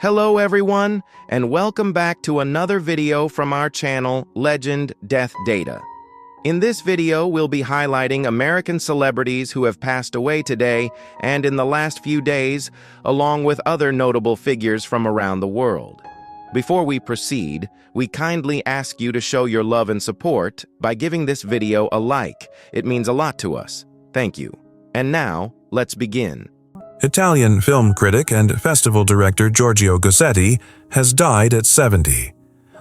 Hello everyone, and welcome back to another video from our channel, Legend Death Data. In this video, we'll be highlighting American celebrities who have passed away today and in the last few days, along with other notable figures from around the world. Before we proceed, we kindly ask you to show your love and support by giving this video a like. It means a lot to us. Thank you. And now, let's begin. Italian film critic and festival director Giorgio Gossetti has died at 70,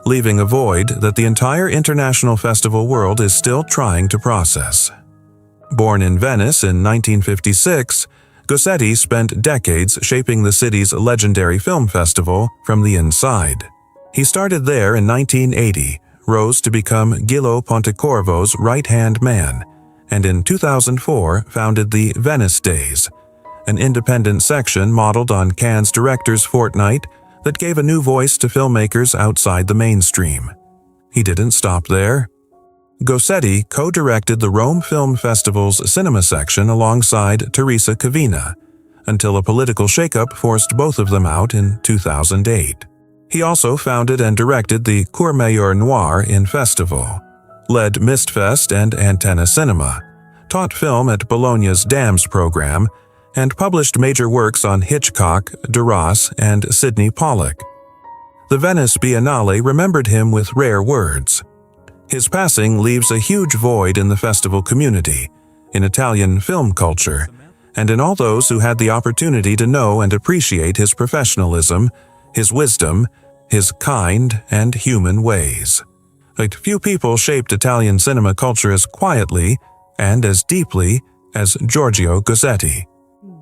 leaving a void that the entire international festival world is still trying to process. Born in Venice in 1956, Gossetti spent decades shaping the city's legendary film festival from the inside. He started there in 1980, rose to become Gillo Pontecorvo's right-hand man, and in 2004 founded the Venice Days, an independent section modeled on Cannes Directors' Fortnight that gave a new voice to filmmakers outside the mainstream. He didn't stop there. Gossetti co-directed the Rome Film Festival's cinema section alongside Teresa Cavina, until a political shakeup forced both of them out in 2008. He also founded and directed the Cour Meilleur Noir in Festival, led Mistfest and Antenna Cinema, taught film at Bologna's DAMS program, and published major works on Hitchcock, Duras, and Sidney Pollack. The Venice Biennale remembered him with rare words. His passing leaves a huge void in the festival community, in Italian film culture, and in all those who had the opportunity to know and appreciate his professionalism, his wisdom, his kind and human ways. A few people shaped Italian cinema culture as quietly and as deeply as Giorgio Gossetti.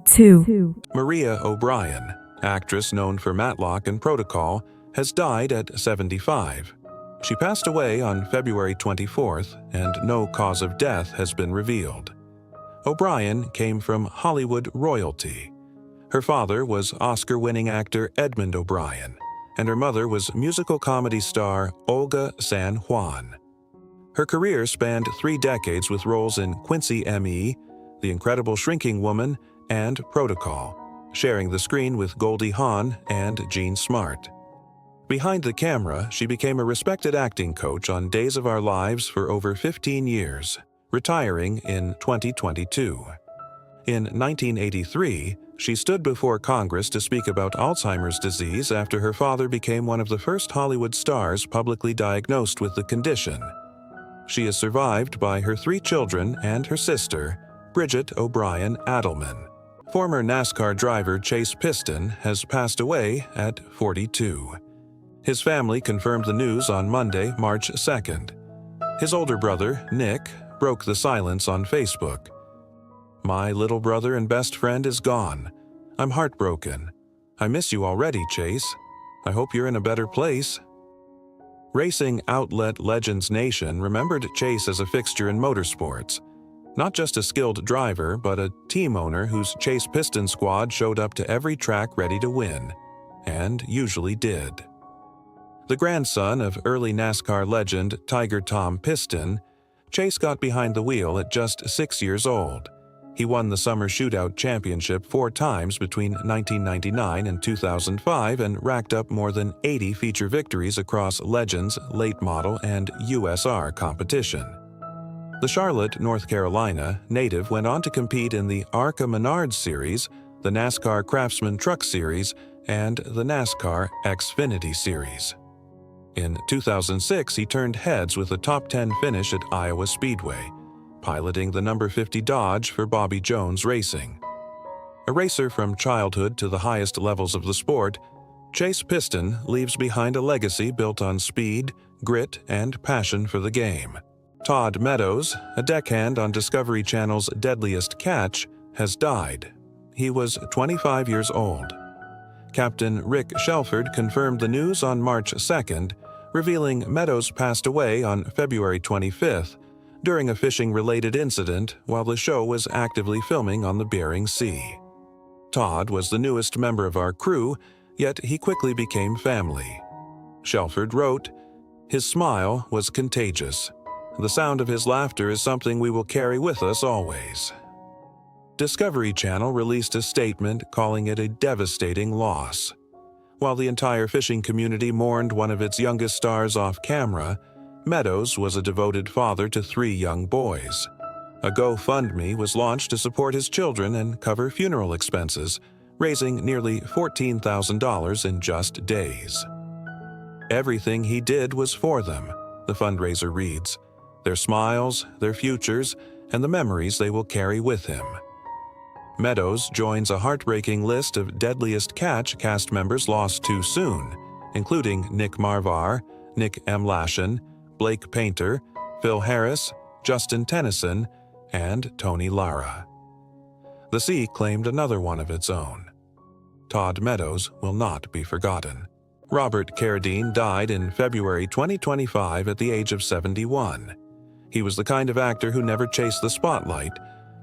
2. Maria O'Brien, actress known for Matlock and Protocol, has died at 75. She passed away on February 24th, and no cause of death has been revealed. O'Brien came from Hollywood royalty. Her father was Oscar-winning actor Edmund O'Brien, and her mother was musical comedy star Olga San Juan. Her career spanned 3 decades with roles in Quincy M.E., The Incredible Shrinking Woman, and Protocol, sharing the screen with Goldie Hawn and Jean Smart. Behind the camera, she became a respected acting coach on Days of Our Lives for over 15 years, retiring in 2022. In 1983, she stood before Congress to speak about Alzheimer's disease after her father became one of the first Hollywood stars publicly diagnosed with the condition. She is survived by her 3 children and her sister, Bridget O'Brien Adelman. Former NASCAR driver Chase Piston has passed away at 42. His family confirmed the news on Monday, March 2nd. His older brother, Nick, broke the silence on Facebook. "My little brother and best friend is gone. I'm heartbroken. I miss you already, Chase. I hope you're in a better place." Racing outlet Legends Nation remembered Chase as a fixture in motorsports. Not just a skilled driver, but a team owner whose Chase Piston squad showed up to every track ready to win, and usually did. The grandson of early NASCAR legend Tiger Tom Piston, Chase got behind the wheel at just 6 years old. He won the Summer Shootout Championship 4 times between 1999 and 2005 and racked up more than 80 feature victories across Legends, Late Model, and USR competition. The Charlotte, North Carolina native went on to compete in the ARCA Menards Series, the NASCAR Craftsman Truck Series, and the NASCAR Xfinity Series. In 2006, he turned heads with a top 10 finish at Iowa Speedway, piloting the number 50 Dodge for Bobby Jones Racing. A racer from childhood to the highest levels of the sport, Chase Piston leaves behind a legacy built on speed, grit, and passion for the game. Todd Meadows, a deckhand on Discovery Channel's Deadliest Catch, has died. He was 25 years old. Captain Rick Shelford confirmed the news on March 2nd, revealing Meadows passed away on February 25th during a fishing-related incident while the show was actively filming on the Bering Sea. Todd was the newest member of our crew, yet he quickly became family. Shelford wrote, "His smile was contagious. The sound of his laughter is something we will carry with us always." Discovery Channel released a statement calling it a devastating loss. While the entire fishing community mourned one of its youngest stars off camera, Meadows was a devoted father to 3 young boys. A GoFundMe was launched to support his children and cover funeral expenses, raising nearly $14,000 in just days. Everything he did was for them, the fundraiser reads, their smiles, their futures, and the memories they will carry with him. Meadows joins a heartbreaking list of deadliest catch cast members lost too soon, including Nick Marvar, Nick M. Lashen, Blake Painter, Phil Harris, Justin Tennyson, and Tony Lara. The sea claimed another one of its own. Todd Meadows will not be forgotten. Robert Carradine died in February 2025 at the age of 71. He was the kind of actor who never chased the spotlight,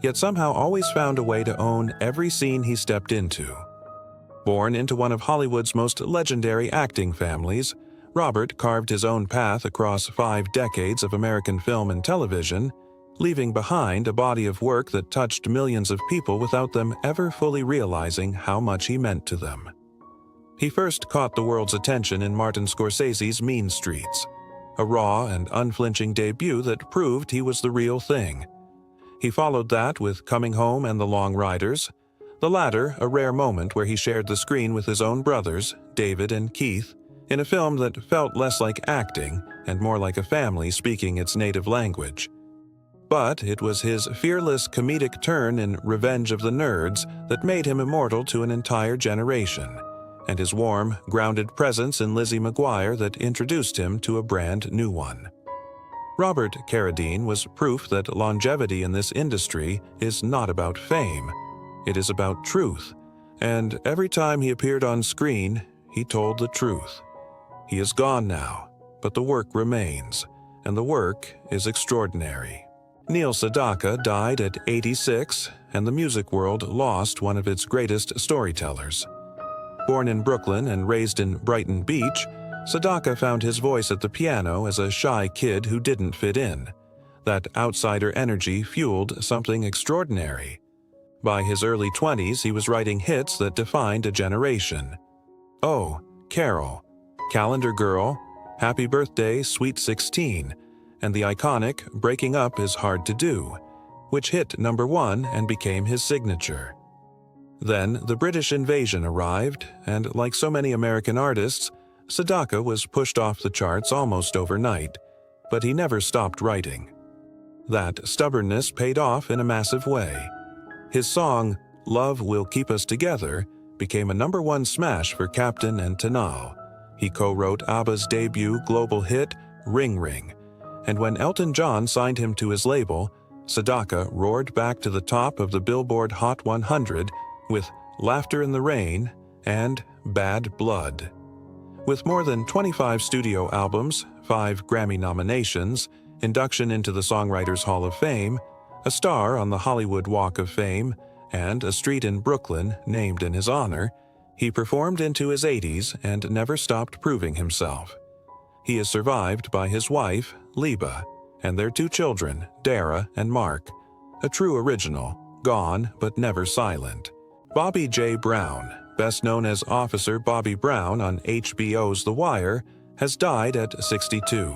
yet somehow always found a way to own every scene he stepped into. Born into one of Hollywood's most legendary acting families, Robert carved his own path across 5 decades of American film and television, leaving behind a body of work that touched millions of people without them ever fully realizing how much he meant to them. He first caught the world's attention in Martin Scorsese's Mean Streets, a raw and unflinching debut that proved he was the real thing. He followed that with Coming Home and The Long Riders, the latter a rare moment where he shared the screen with his own brothers, David and Keith, in a film that felt less like acting and more like a family speaking its native language. But it was his fearless comedic turn in Revenge of the Nerds that made him immortal to an entire generation, and his warm, grounded presence in Lizzie McGuire that introduced him to a brand new one. Robert Carradine was proof that longevity in this industry is not about fame. It is about truth, and every time he appeared on screen, he told the truth. He is gone now, but the work remains, and the work is extraordinary. Neil Sedaka died at 86, and the music world lost one of its greatest storytellers. Born in Brooklyn and raised in Brighton Beach, Sedaka found his voice at the piano as a shy kid who didn't fit in. That outsider energy fueled something extraordinary. By his early 20s, he was writing hits that defined a generation. Oh, Carol, Calendar Girl, Happy Birthday, Sweet 16, and the iconic Breaking Up Is Hard to Do, which hit #1 and became his signature. Then the British invasion arrived, and like so many American artists, Sedaka was pushed off the charts almost overnight, but he never stopped writing. That stubbornness paid off in a massive way. His song, Love Will Keep Us Together, became a #1 smash for Captain and Tanal. He co-wrote ABBA's debut global hit, Ring Ring, and when Elton John signed him to his label, Sedaka roared back to the top of the Billboard Hot 100 with Laughter in the Rain and Bad Blood. With more than 25 studio albums, 5 Grammy nominations, induction into the Songwriters Hall of Fame, a star on the Hollywood Walk of Fame, and a street in Brooklyn named in his honor, he performed into his 80s and never stopped proving himself. He is survived by his wife, Liba, and their 2 children, Dara and Mark. A true original, gone but never silent. Bobby J. Brown, best known as Officer Bobby Brown on HBO's The Wire, has died at 62.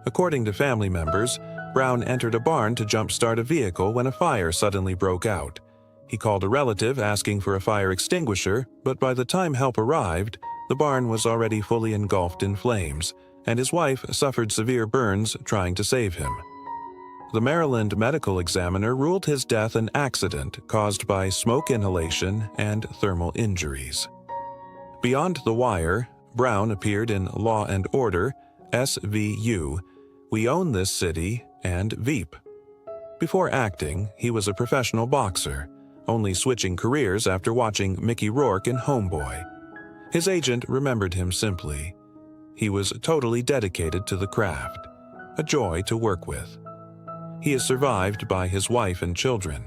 According to family members, Brown entered a barn to jumpstart a vehicle when a fire suddenly broke out. He called a relative asking for a fire extinguisher, but by the time help arrived, the barn was already fully engulfed in flames, and his wife suffered severe burns trying to save him. The Maryland medical examiner ruled his death an accident caused by smoke inhalation and thermal injuries. Beyond the Wire, Brown appeared in Law and Order, SVU, We Own This City, and Veep. Before acting, he was a professional boxer, only switching careers after watching Mickey Rourke in Homeboy. His agent remembered him simply. He was totally dedicated to the craft, a joy to work with. He is survived by his wife and children.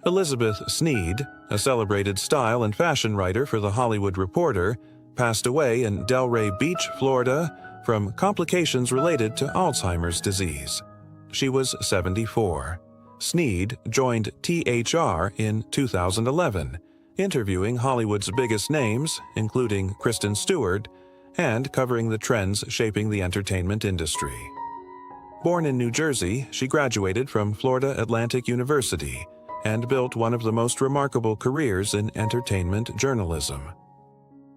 Elizabeth Sneed, a celebrated style and fashion writer for The Hollywood Reporter, passed away in Delray Beach, Florida, from complications related to Alzheimer's disease. She was 74. Sneed joined THR in 2011, interviewing Hollywood's biggest names, including Kristen Stewart, and covering the trends shaping the entertainment industry. Born in New Jersey, she graduated from Florida Atlantic University and built one of the most remarkable careers in entertainment journalism.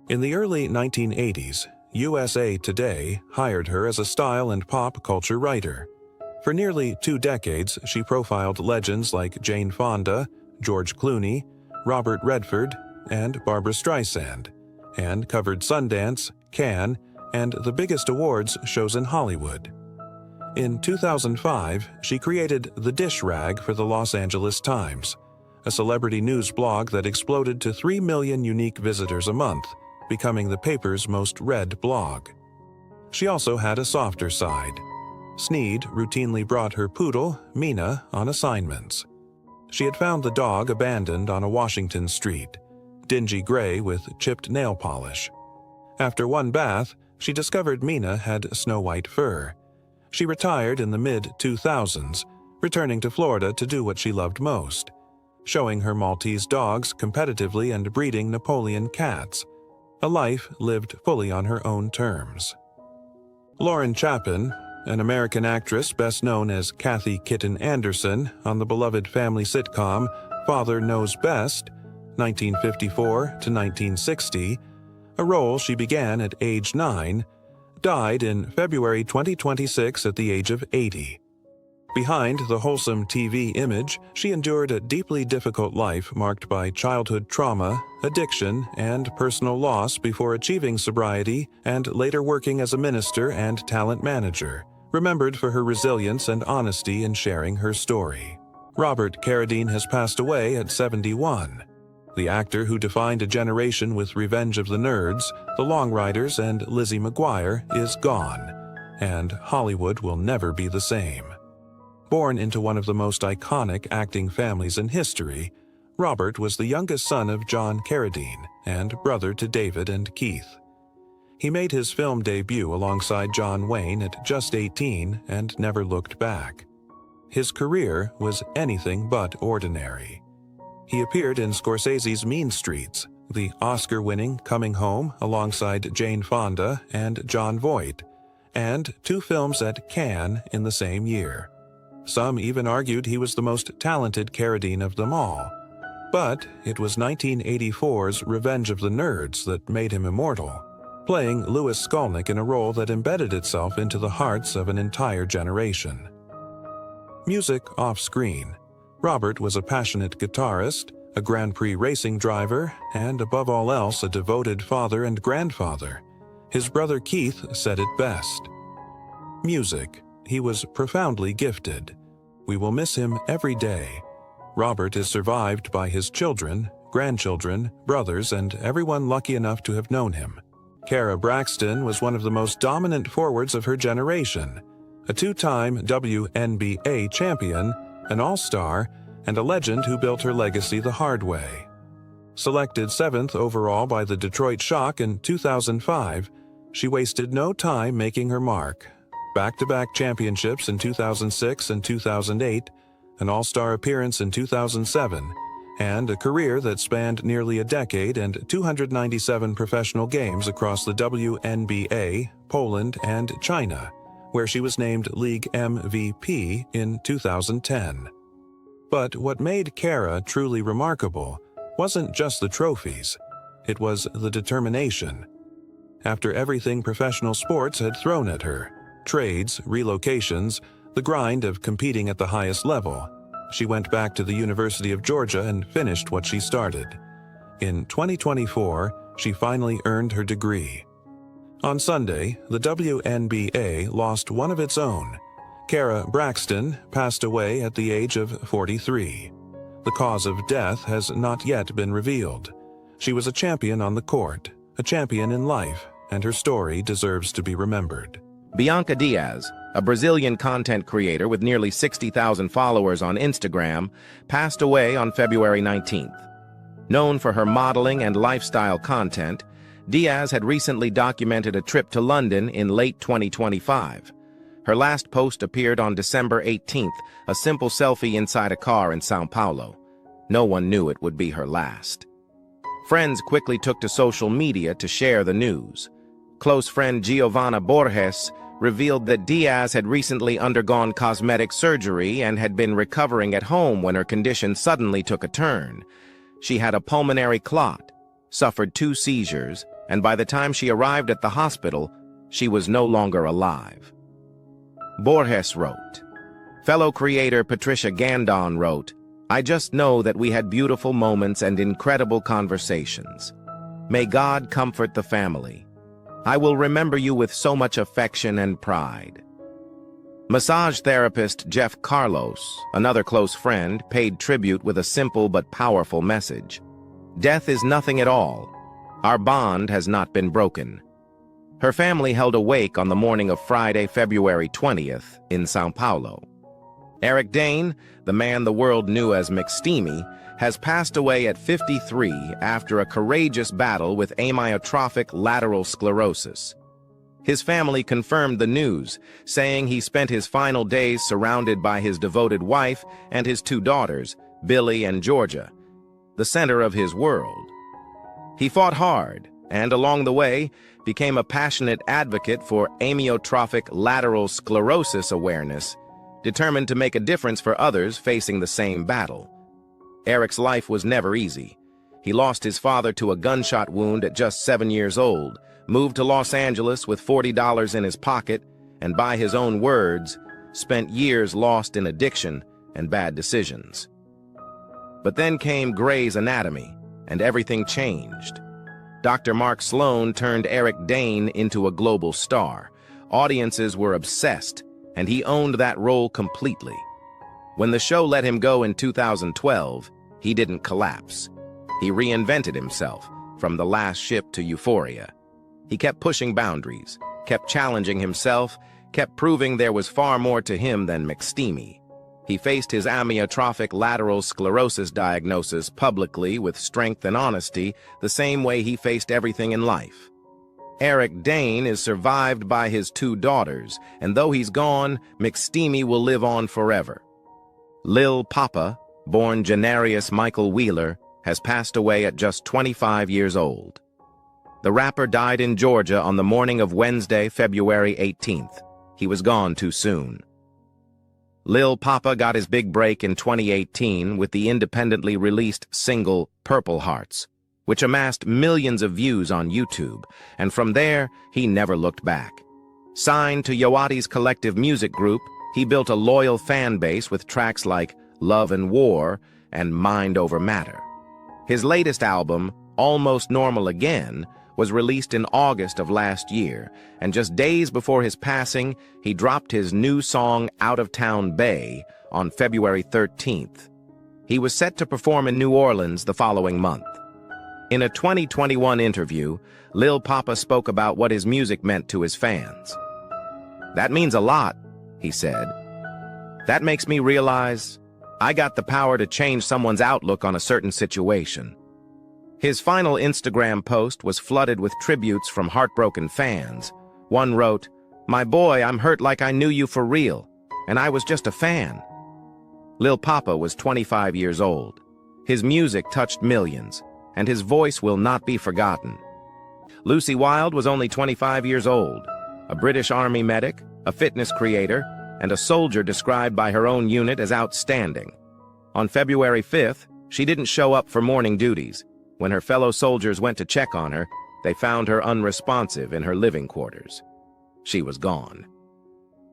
In the early 1980s, USA Today hired her as a style and pop culture writer. For nearly 2 decades, she profiled legends like Jane Fonda, George Clooney, Robert Redford, and Barbra Streisand, and covered Sundance, Cannes, and the biggest awards shows in Hollywood. In 2005, she created The Dish Rag for the Los Angeles Times, a celebrity news blog that exploded to 3 million unique visitors a month, becoming the paper's most read blog. She also had a softer side. Sneed routinely brought her poodle, Mina, on assignments. She had found the dog abandoned on a Washington street, dingy gray with chipped nail polish. After one bath, she discovered Mina had snow-white fur. She retired in the mid-2000s, returning to Florida to do what she loved most, showing her Maltese dogs competitively and breeding Napoleon cats, a life lived fully on her own terms. Lauren Chapin, an American actress best known as Kathy Kitten Anderson on the beloved family sitcom Father Knows Best, 1954 to 1960, a role she began at age 9, died in February 2026 at the age of 80. Behind the wholesome TV image, she endured a deeply difficult life marked by childhood trauma, addiction, and personal loss before achieving sobriety and later working as a minister and talent manager, remembered for her resilience and honesty in sharing her story. Robert Carradine has passed away at 71. The actor who defined a generation with Revenge of the Nerds, The Long Riders, and Lizzie McGuire is gone, and Hollywood will never be the same. Born into one of the most iconic acting families in history, Robert was the youngest son of John Carradine and brother to David and Keith. He made his film debut alongside John Wayne at just 18 and never looked back. His career was anything but ordinary. He appeared in Scorsese's Mean Streets, the Oscar-winning Coming Home alongside Jane Fonda and Jon Voight, and 2 films at Cannes in the same year. Some even argued he was the most talented Carradine of them all. But it was 1984's Revenge of the Nerds that made him immortal, playing Louis Skolnick in a role that embedded itself into the hearts of an entire generation. Music off-screen. Robert was a passionate guitarist, a Grand Prix racing driver, and above all else a devoted father and grandfather. His brother Keith said it best. Music. He was profoundly gifted. We will miss him every day. Robert is survived by his children, grandchildren, brothers, and everyone lucky enough to have known him. Cara Braxton was one of the most dominant forwards of her generation, a 2-time WNBA champion, an all-star, and a legend who built her legacy the hard way. Selected 7th overall by the Detroit Shock in 2005, she wasted no time making her mark. Back-to-back championships in 2006 and 2008, an all-star appearance in 2007, and a career that spanned nearly a decade and 297 professional games across the WNBA, Poland, and China, where she was named League MVP in 2010. But what made Cara truly remarkable wasn't just the trophies, it was the determination. After everything professional sports had thrown at her, trades, relocations, the grind of competing at the highest level, she went back to the University of Georgia and finished what she started. In 2024, she finally earned her degree. On Sunday, the WNBA lost one of its own. Cara Braxton passed away at the age of 43. The cause of death has not yet been revealed. She was a champion on the court, a champion in life, and her story deserves to be remembered. Bianca Diaz, a Brazilian content creator with nearly 60,000 followers on Instagram, passed away on February 19th. Known for her modeling and lifestyle content, Diaz had recently documented a trip to London in late 2025. Her last post appeared on December 18th, a simple selfie inside a car in São Paulo. No one knew it would be her last. Friends quickly took to social media to share the news. Close friend Giovanna Borges revealed that Diaz had recently undergone cosmetic surgery and had been recovering at home when her condition suddenly took a turn. She had a pulmonary clot, suffered 2 seizures, and by the time she arrived at the hospital, she was no longer alive. Borges wrote. Fellow creator Patricia Gandon wrote, I just know that we had beautiful moments and incredible conversations. May God comfort the family. I will remember you with so much affection and pride. Massage therapist Jeff Carlos, another close friend, paid tribute with a simple but powerful message. Death is nothing at all. Our bond has not been broken. Her family held a wake on the morning of Friday, February 20th, in São Paulo. Eric Dane, the man the world knew as McSteamy, has passed away at 53 after a courageous battle with amyotrophic lateral sclerosis. His family confirmed the news, saying he spent his final days surrounded by his devoted wife and his 2 daughters, Billy and Georgia, the center of his world. He fought hard, and along the way, became a passionate advocate for amyotrophic lateral sclerosis awareness, determined to make a difference for others facing the same battle. Eric's life was never easy. He lost his father to a gunshot wound at just 7 years old, moved to Los Angeles with $40 in his pocket, and by his own words, spent years lost in addiction and bad decisions. But then came Grey's Anatomy, and everything changed. Dr. Mark Sloan turned Eric Dane into a global star. Audiences were obsessed, and he owned that role completely. When the show let him go in 2012, he didn't collapse. He reinvented himself, from The Last Ship to Euphoria. He kept pushing boundaries, kept challenging himself, kept proving there was far more to him than McSteamy. He faced his amyotrophic lateral sclerosis diagnosis publicly with strength and honesty, the same way he faced everything in life. Eric Dane is survived by his 2 daughters, and though he's gone, McSteamy will live on forever. Lil Papa, born Janarius Michael Wheeler, has passed away at just 25 years old. The rapper died in Georgia on the morning of Wednesday, February 18th. He was gone too soon. Lil Papa got his big break in 2018 with the independently released single Purple Hearts, which amassed millions of views on YouTube, and from there, he never looked back. Signed to Yoati's collective music group, he built a loyal fan base with tracks like Love and War and Mind Over Matter. His latest album, Almost Normal Again, was released in August of last year, and just days before his passing, he dropped his new song Out of Town Bay on February 13th. He was set to perform in New Orleans the following month. In a 2021 interview, Lil Papa spoke about what his music meant to his fans. That means a lot, he said. That makes me realize I got the power to change someone's outlook on a certain situation. His final Instagram post was flooded with tributes from heartbroken fans. One wrote, "My boy, I'm hurt like I knew you for real, and I was just a fan." Lil Papa was 25 years old. His music touched millions, and his voice will not be forgotten. Lucy Wilde was only 25 years old, a British Army medic, a fitness creator, and a soldier described by her own unit as outstanding. On February 5th, she didn't show up for morning duties. When her fellow soldiers went to check on her, they found her unresponsive in her living quarters. She was gone.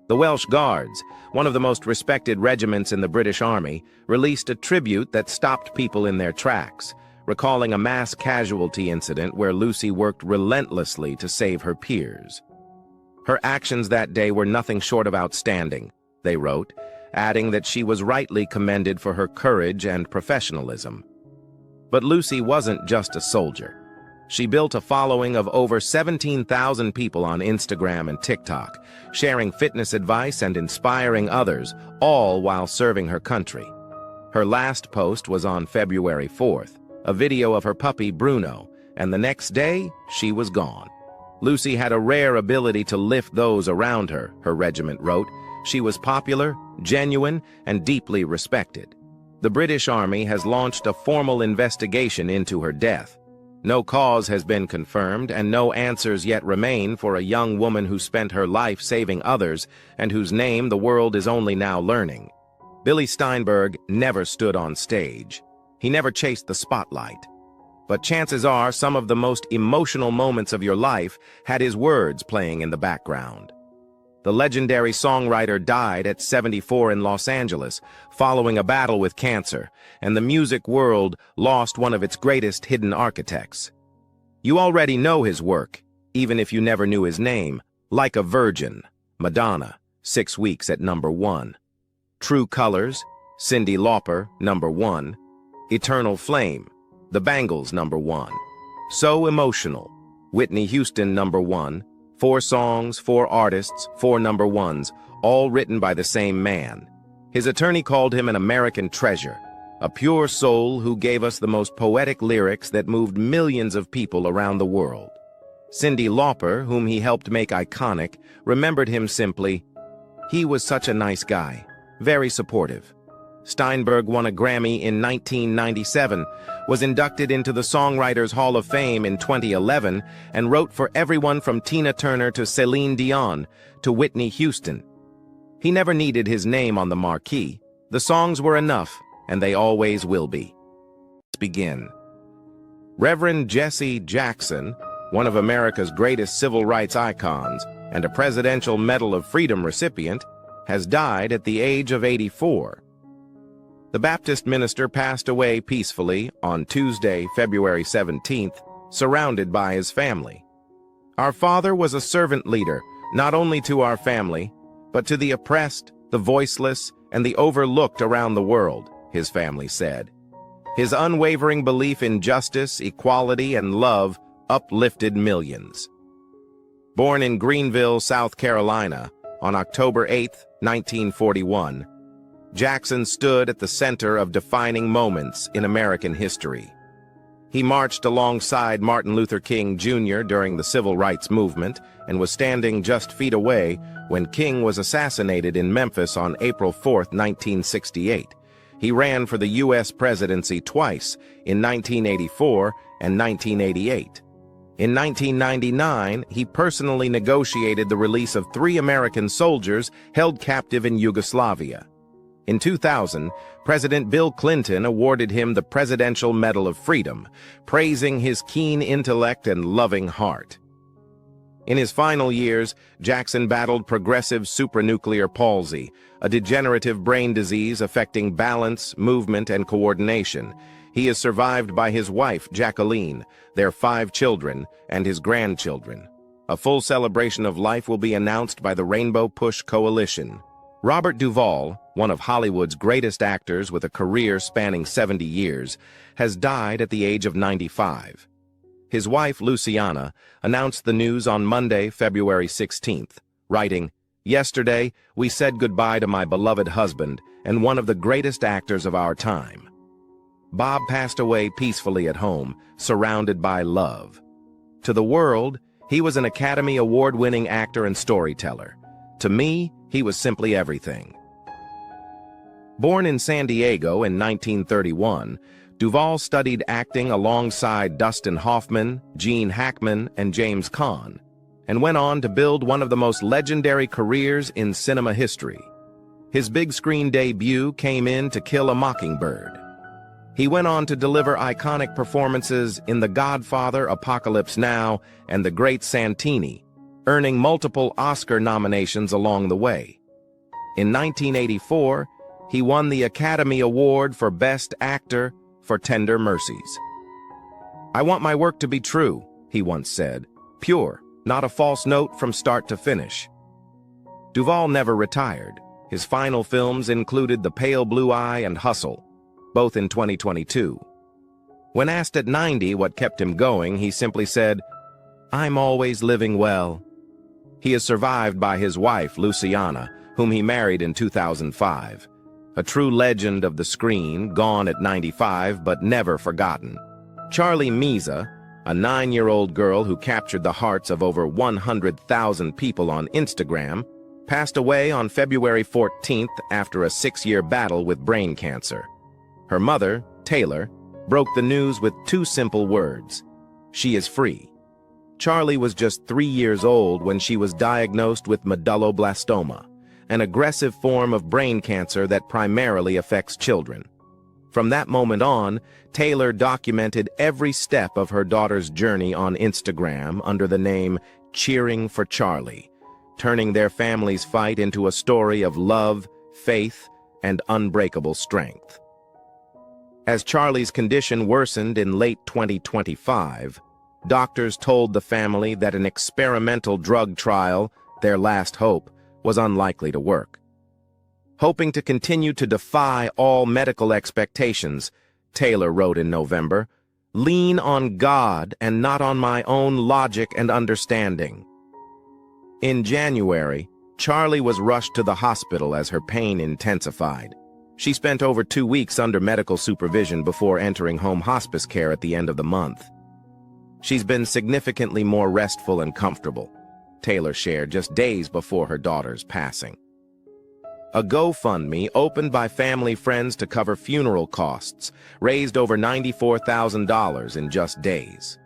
The Welsh Guards, one of the most respected regiments in the British Army, released a tribute that stopped people in their tracks, recalling a mass casualty incident where Lucy worked relentlessly to save her peers. Her actions that day were nothing short of outstanding, they wrote, adding that she was rightly commended for her courage and professionalism. But Lucy wasn't just a soldier. She built a following of over 17,000 people on Instagram and TikTok, sharing fitness advice and inspiring others, all while serving her country. Her last post was on February 4th, a video of her puppy Bruno, and the next day, she was gone. Lucy had a rare ability to lift those around her, her regiment wrote. She was popular, genuine, and deeply respected. The British Army has launched a formal investigation into her death. No cause has been confirmed, and no answers yet remain for a young woman who spent her life saving others and whose name the world is only now learning. Billy Steinberg never stood on stage. He never chased the spotlight. But chances are some of the most emotional moments of your life had his words playing in the background. The legendary songwriter died at 74 in Los Angeles, following a battle with cancer, and the music world lost one of its greatest hidden architects. You already know his work, even if you never knew his name, Like a Virgin, Madonna, 6 weeks at #1. True Colors, Cyndi Lauper, #1. Eternal Flame, The Bangles, #1. So Emotional, Whitney Houston, #1. 4 songs, 4 artists, 4 #1s, all written by the same man. His attorney called him an American treasure, a pure soul who gave us the most poetic lyrics that moved millions of people around the world. Cyndi Lauper, whom he helped make iconic, remembered him simply, "He was such a nice guy, very supportive." Steinberg won a Grammy in 1997, was inducted into the Songwriters Hall of Fame in 2011, and wrote for everyone from Tina Turner to Celine Dion to Whitney Houston. He never needed his name on the marquee. The songs were enough, and they always will be. Let's begin. Reverend Jesse Jackson, one of America's greatest civil rights icons and a Presidential Medal of Freedom recipient, has died at the age of 84. The Baptist minister passed away peacefully on Tuesday, February 17th, surrounded by his family. Our father was a servant leader, not only to our family, but to the oppressed, the voiceless, and the overlooked around the world, his family said. His unwavering belief in justice, equality, and love uplifted millions. Born in Greenville, South Carolina, on October 8, 1941, Jackson stood at the center of defining moments in American history. He marched alongside Martin Luther King Jr. during the Civil Rights Movement and was standing just feet away when King was assassinated in Memphis on April 4, 1968. He ran for the U.S. presidency twice, in 1984 and 1988. In 1999, he personally negotiated the release of 3 American soldiers held captive in Yugoslavia. In 2000, President Bill Clinton awarded him the Presidential Medal of Freedom, praising his keen intellect and loving heart. In his final years, Jackson battled progressive supranuclear palsy, a degenerative brain disease affecting balance, movement, and coordination. He is survived by his wife, Jacqueline, their 5 children, and his grandchildren. A full celebration of life will be announced by the Rainbow Push Coalition. Robert Duvall, one of Hollywood's greatest actors with a career spanning 70 years, has died at the age of 95. His wife, Luciana, announced the news on Monday, February 16th, writing, "Yesterday, we said goodbye to my beloved husband and one of the greatest actors of our time." Bob passed away peacefully at home, surrounded by love. To the world, he was an Academy Award-winning actor and storyteller. To me, he was simply everything. Born in San Diego in 1931, Duvall studied acting alongside Dustin Hoffman, Gene Hackman, and James Caan, and went on to build one of the most legendary careers in cinema history. His big-screen debut came in To Kill a Mockingbird. He went on to deliver iconic performances in The Godfather, Apocalypse Now, and The Great Santini, earning multiple Oscar nominations along the way. In 1984, he won the Academy Award for Best Actor for Tender Mercies. "I want my work to be true," he once said, "pure, not a false note from start to finish." Duvall never retired. His final films included The Pale Blue Eye and Hustle, both in 2022. When asked at 90 what kept him going, he simply said, "I'm always living well." He is survived by his wife, Luciana, whom he married in 2005. A true legend of the screen, gone at 95 but never forgotten. Charlie Meza, a 9-year-old girl who captured the hearts of over 100,000 people on Instagram, passed away on February 14th after a 6-year battle with brain cancer. Her mother, Taylor, broke the news with 2 simple words: she is free. Charlie was just 3 years old when she was diagnosed with medulloblastoma, an aggressive form of brain cancer that primarily affects children. From that moment on, Taylor documented every step of her daughter's journey on Instagram under the name Cheering for Charlie, turning their family's fight into a story of love, faith, and unbreakable strength. As Charlie's condition worsened in late 2025, doctors told the family that an experimental drug trial, their last hope, was unlikely to work. Hoping to continue to defy all medical expectations, Taylor wrote in November, "Lean on God and not on my own logic and understanding." In January, Charlie was rushed to the hospital as her pain intensified. She spent over 2 weeks under medical supervision before entering home hospice care at the end of the month. "She's been significantly more restful and comfortable," Taylor shared just days before her daughter's passing. A GoFundMe opened by family friends to cover funeral costs raised over $94,000 in just days,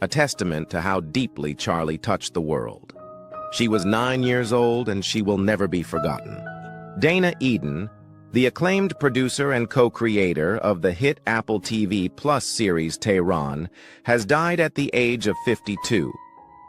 a testament to how deeply Charlie touched the world. She was 9 years old and she will never be forgotten. Dana Eden, the acclaimed producer and co-creator of the hit Apple TV Plus series Tehran, has died at the age of 52.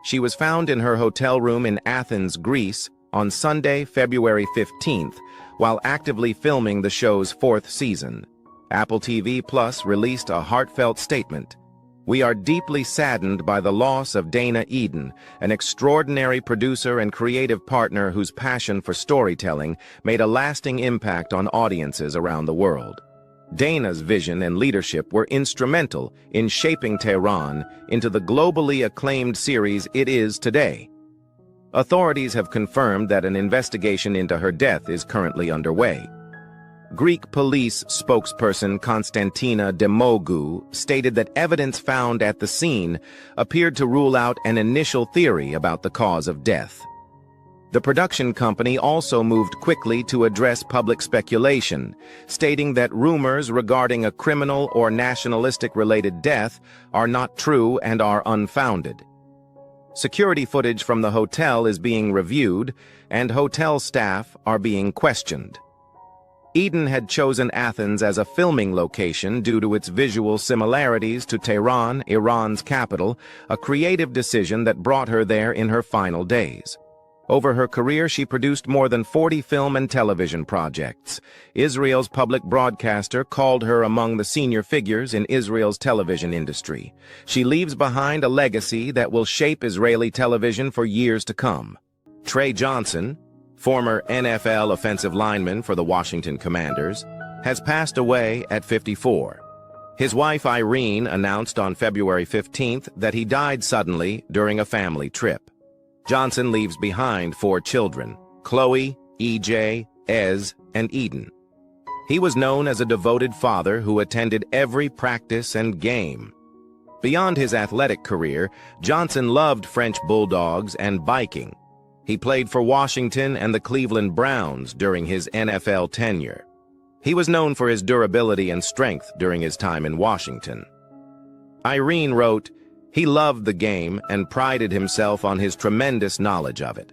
She was found in her hotel room in Athens, Greece, on Sunday, February 15th, while actively filming the show's 4th season. Apple TV Plus released a heartfelt statement. "We are deeply saddened by the loss of Dana Eden, an extraordinary producer and creative partner whose passion for storytelling made a lasting impact on audiences around the world. Dana's vision and leadership were instrumental in shaping Tehran into the globally acclaimed series it is today." Authorities have confirmed that an investigation into her death is currently underway. Greek police spokesperson Konstantina Demogou stated that evidence found at the scene appeared to rule out an initial theory about the cause of death. The production company also moved quickly to address public speculation, stating that rumors regarding a criminal or nationalistic-related death are not true and are unfounded. Security footage from the hotel is being reviewed, and hotel staff are being questioned. Eden had chosen Athens as a filming location due to its visual similarities to Tehran, Iran's capital, a creative decision that brought her there in her final days. Over her career, she produced more than 40 film and television projects. Israel's public broadcaster called her among the senior figures in Israel's television industry. She leaves behind a legacy that will shape Israeli television for years to come. Trey Johnson, former NFL offensive lineman for the Washington Commanders, has passed away at 54. His wife Irene announced on February 15th that he died suddenly during a family trip. Johnson leaves behind 4 children, Chloe, EJ, Ez, and Eden. He was known as a devoted father who attended every practice and game. Beyond his athletic career, Johnson loved French bulldogs and biking. He played for Washington and the Cleveland Browns during his NFL tenure. He was known for his durability and strength during his time in Washington. Irene wrote, "He loved the game and prided himself on his tremendous knowledge of it."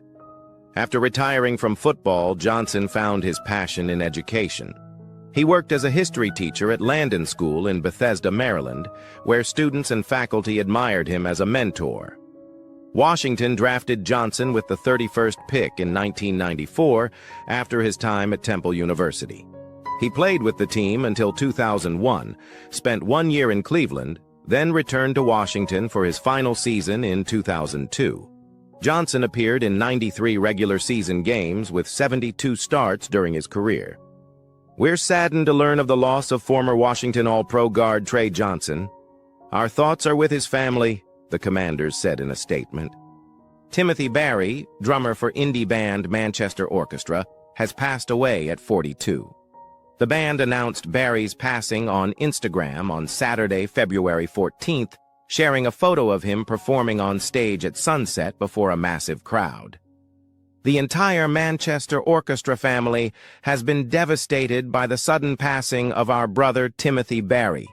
After retiring from football, Johnson found his passion in education. He worked as a history teacher at Landon School in Bethesda, Maryland, where students and faculty admired him as a mentor. Washington drafted Johnson with the 31st pick in 1994 after his time at Temple University. He played with the team until 2001, spent 1 year in Cleveland, then returned to Washington for his final season in 2002. Johnson appeared in 93 regular season games with 72 starts during his career. "We're saddened to learn of the loss of former Washington All-Pro guard Trey Johnson. Our thoughts are with his family," the Commanders said in a statement. Timothy Barry, drummer for indie band Manchester Orchestra, has passed away at 42. The band announced Barry's passing on Instagram on Saturday, February 14th, sharing a photo of him performing on stage at sunset before a massive crowd. "The entire Manchester Orchestra family has been devastated by the sudden passing of our brother Timothy Barry,"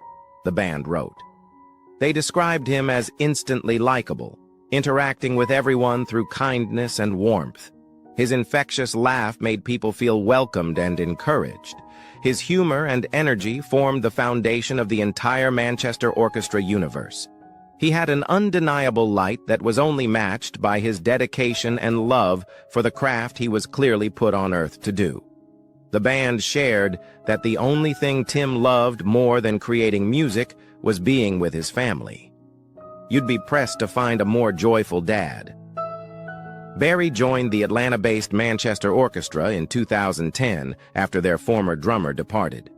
the band wrote. They described him as instantly likable, interacting with everyone through kindness and warmth. His infectious laugh made people feel welcomed and encouraged. His humor and energy formed the foundation of the entire Manchester Orchestra universe. He had an undeniable light that was only matched by his dedication and love for the craft he was clearly put on earth to do. The band shared that the only thing Tim loved more than creating music was being with his family. You'd be pressed to find a more joyful dad. Barry joined the Atlanta-based Manchester Orchestra in 2010 after their former drummer departed.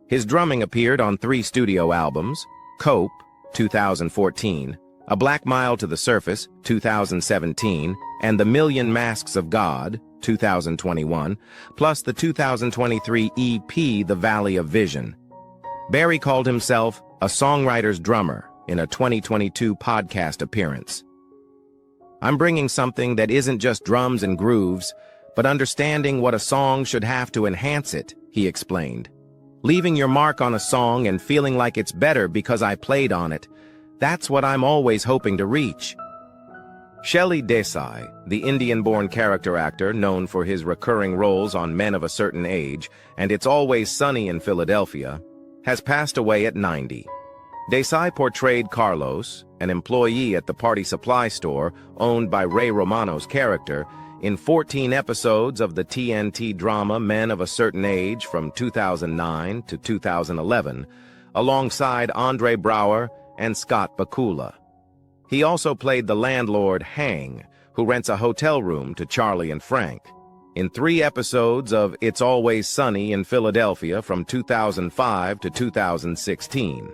His drumming appeared on 3 studio albums: Cope, 2014, A Black Mile to the Surface, 2017, and The Million Masks of God, 2021, plus the 2023 EP The Valley of Vision. Barry called himself a songwriter's drummer in a 2022 podcast appearance. "I'm bringing something that isn't just drums and grooves, but understanding what a song should have to enhance it," he explained. "Leaving your mark on a song and feeling like it's better because I played on it, that's what I'm always hoping to reach." Shelley Desai, the Indian-born character actor known for his recurring roles on Men of a Certain Age and It's Always Sunny in Philadelphia, has passed away at 90. Desai portrayed Carlos, an employee at the party supply store owned by Ray Romano's character, in 14 episodes of the TNT drama Men of a Certain Age from 2009 to 2011, alongside Andre Braugher and Scott Bakula. He also played the landlord Hang, who rents a hotel room to Charlie and Frank, in 3 episodes of It's Always Sunny in Philadelphia from 2005 to 2016.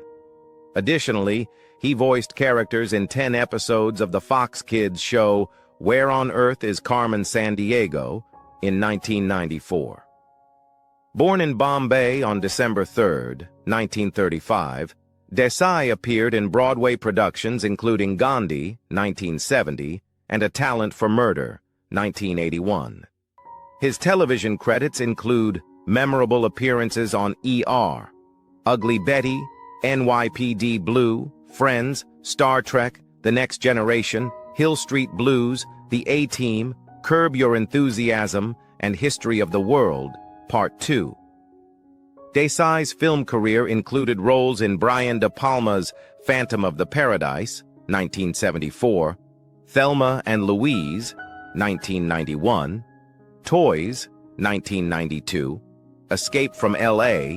Additionally, he voiced characters in 10 episodes of the Fox Kids show Where on Earth is Carmen Sandiego in 1994. Born in Bombay on December 3, 1935, Desai appeared in Broadway productions including Gandhi, 1970, and A Talent for Murder, 1981. His television credits include memorable appearances on ER, Ugly Betty, NYPD Blue, Friends, Star Trek, The Next Generation, Hill Street Blues, The A-Team, Curb Your Enthusiasm, and History of the World, Part 2. Desai's film career included roles in Brian De Palma's Phantom of the Paradise, 1974, Thelma and Louise, 1991, Toys, 1992, Escape from L.A.,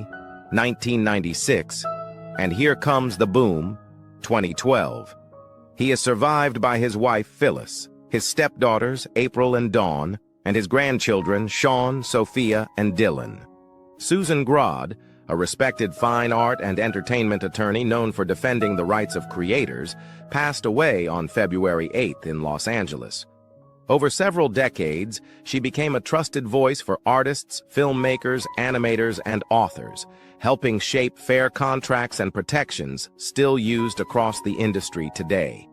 1996, and Here Comes the Boom, 2012. He is survived by his wife Phyllis, his stepdaughters April and Dawn, and his grandchildren Sean, Sophia, and Dylan. Susan Grodd, a respected fine art and entertainment attorney known for defending the rights of creators, passed away on February 8th in Los Angeles. Over several decades, she became a trusted voice for artists, filmmakers, animators, and authors, helping shape fair contracts and protections still used across the industry today.